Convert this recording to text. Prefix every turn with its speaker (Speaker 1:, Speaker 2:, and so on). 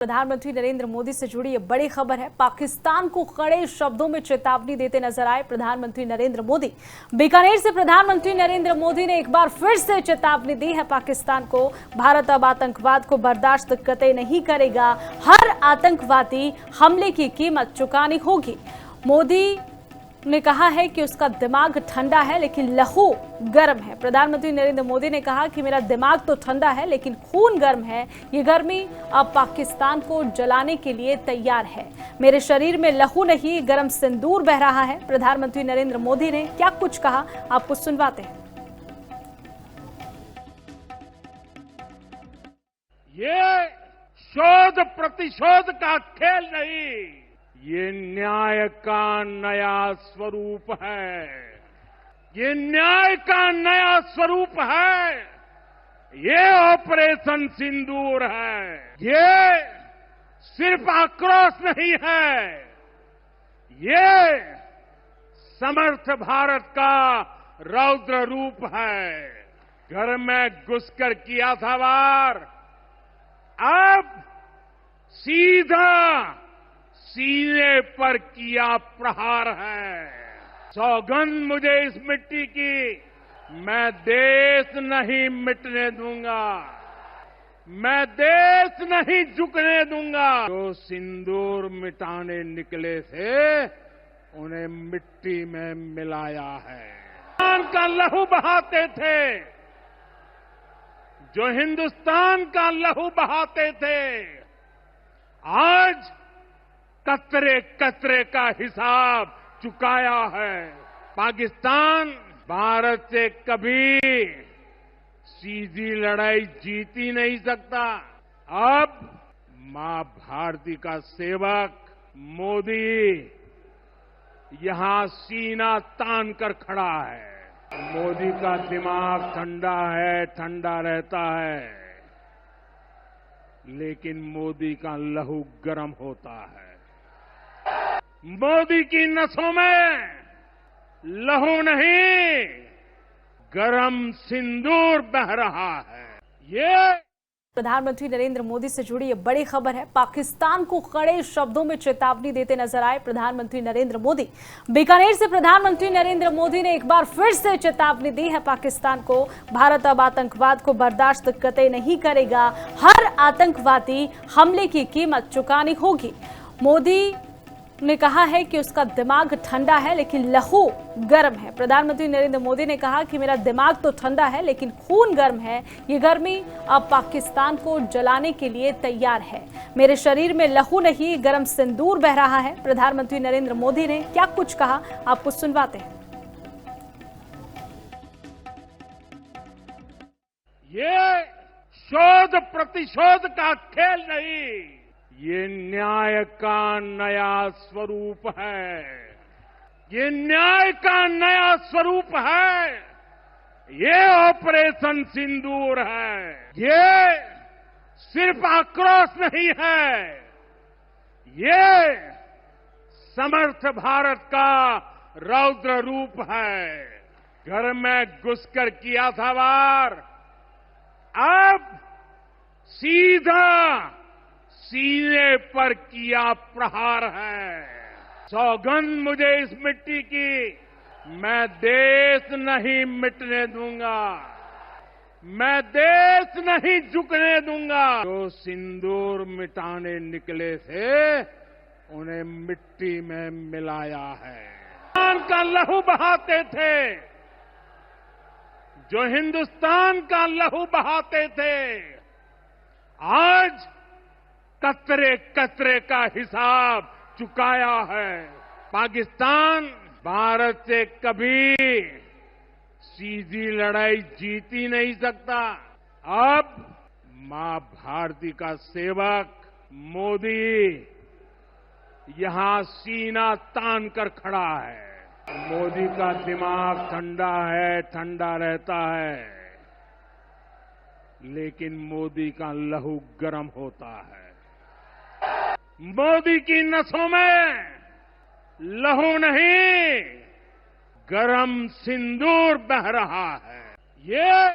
Speaker 1: प्रधानमंत्री नरेंद्र मोदी से जुड़ी ये बड़ी खबर है। पाकिस्तान को कड़े शब्दों में चेतावनी देते नजर आए प्रधानमंत्री नरेंद्र मोदी। बीकानेर से प्रधानमंत्री नरेंद्र मोदी ने एक बार फिर से चेतावनी दी है पाकिस्तान को। भारत अब आतंकवाद को बर्दाश्त कतई नहीं करेगा। हर आतंकवादी हमले की कीमत चुकानी होगी। मोदी ने कहा है कि उसका दिमाग ठंडा है लेकिन लहू गर्म है। प्रधानमंत्री नरेंद्र मोदी ने कहा कि मेरा दिमाग तो ठंडा है लेकिन खून गर्म है। ये गर्मी अब पाकिस्तान को जलाने के लिए तैयार है। मेरे शरीर में लहू नहीं, गर्म सिंदूर बह रहा है। प्रधानमंत्री नरेंद्र मोदी ने क्या कुछ कहा, आपको सुनवाते हैं।
Speaker 2: ये शोध प्रतिशोध का खेल नहीं, ये न्याय का नया स्वरूप है। ये न्याय का नया स्वरूप है। ये ऑपरेशन सिंदूर है। ये सिर्फ आक्रोश नहीं है, ये समर्थ भारत का रौद्र रूप है। घर में घुसकर किया था वार, अब सीधा सीने पर किया प्रहार है। सौगंध मुझे इस मिट्टी की, मैं देश नहीं मिटने दूंगा, मैं देश नहीं झुकने दूंगा। जो सिंदूर मिटाने निकले थे उन्हें मिट्टी में मिलाया है। हिंदुस्तान का लहू बहाते थे, जो हिंदुस्तान का लहू बहाते थे, आज कतरे कतरे का हिसाब चुकाया है। पाकिस्तान भारत से कभी सीधी लड़ाई जीत ही नहीं सकता। अब मां भारती का सेवक मोदी यहां सीना तान कर खड़ा है। मोदी का दिमाग ठंडा है, ठंडा रहता है, लेकिन मोदी का लहू गर्म होता है। मोदी की नसों में लहू नहीं, गरम सिंदूर बह रहा है। ये
Speaker 1: प्रधानमंत्री नरेंद्र मोदी से जुड़ी ये बड़ी खबर है। पाकिस्तान को कड़े शब्दों में चेतावनी देते नजर आए प्रधानमंत्री नरेंद्र मोदी। बीकानेर से प्रधानमंत्री नरेंद्र मोदी ने एक बार फिर से चेतावनी दी है पाकिस्तान को। भारत अब आतंकवाद को बर्दाश्त कतई नहीं करेगा। हर आतंकवादी हमले की कीमत चुकानी होगी। मोदी ने कहा है कि उसका दिमाग ठंडा है लेकिन लहू गर्म है। प्रधानमंत्री नरेंद्र मोदी ने कहा कि मेरा दिमाग तो ठंडा है लेकिन खून गर्म है। ये गर्मी अब पाकिस्तान को जलाने के लिए तैयार है। मेरे शरीर में लहू नहीं, गर्म सिंदूर बह रहा है। प्रधानमंत्री नरेंद्र मोदी ने क्या कुछ कहा, आपको सुनवाते हैं।
Speaker 2: ये शोध प्रतिशोध का खेल नहीं, ये न्याय का नया स्वरूप है। ये न्याय का नया स्वरूप है। ये ऑपरेशन सिंदूर है। ये सिर्फ आक्रोश नहीं है, ये समर्थ भारत का रौद्र रूप है। घर में घुसकर किया था वार, अब सीधा सीने पर किया प्रहार है। सौगंध मुझे इस मिट्टी की, मैं देश नहीं मिटने दूंगा, मैं देश नहीं झुकने दूंगा। जो सिंदूर मिटाने निकले थे उन्हें मिट्टी में मिलाया है। हिंदुस्तान का लहू बहाते थे, जो हिंदुस्तान का लहू बहाते थे, आज कतरे कतरे का हिसाब चुकाया है। पाकिस्तान भारत से कभी सीधी लड़ाई जीत ही नहीं सकता। अब मां भारती का सेवक मोदी यहां सीना तान कर खड़ा है। मोदी का दिमाग ठंडा है, ठंडा रहता है, लेकिन मोदी का लहू गर्म होता है। मोदी की नसों में लहू नहीं, गरम सिंदूर बह रहा है। ये